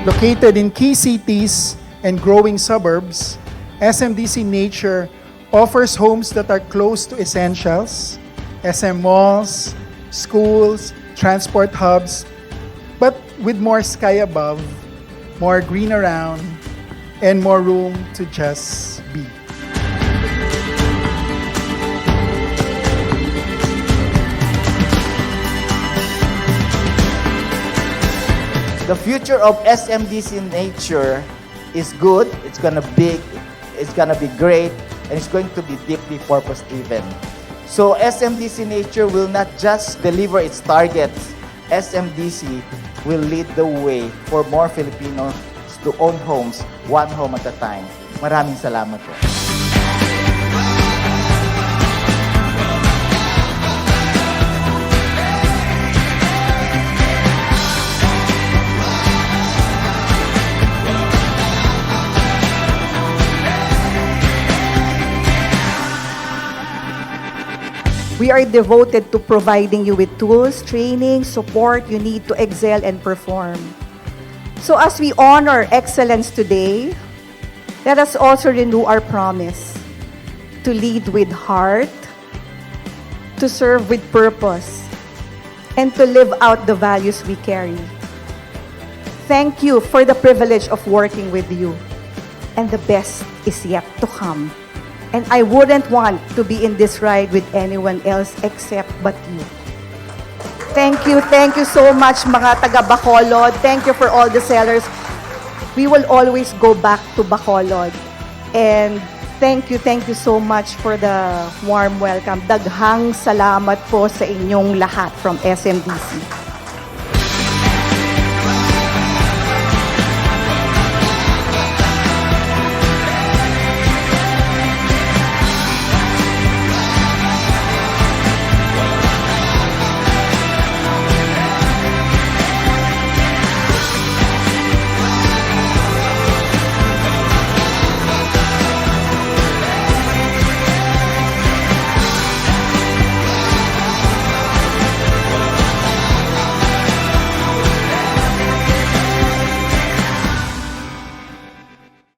Located in key cities and growing suburbs, SMDC Nature offers homes that are close to essentials, SM malls, schools, transport hubs, but with more sky above, more green around, and more room to just be. The future of SMDC Nature is good. It's gonna be great, and it's going to be deeply purpose-driven. So SMDC Nature will not just deliver its targets. SMDC will lead the way for more Filipinos to own homes, one home at a time. Maraming salamat po. We are devoted to providing you with tools, training, support you need to excel and perform. So as we honor excellence today, let us also renew our promise to lead with heart, to serve with purpose, and to live out the values we carry. Thank you for the privilege of working with you, and the best is yet to come. And I wouldn't want to be in this ride with anyone else except but you. Thank you so much mga taga Bacolod. Thank you for all the sellers. We will always go back to Bacolod. And thank you so much for the warm welcome. Daghang salamat po sa inyong lahat from SMDC.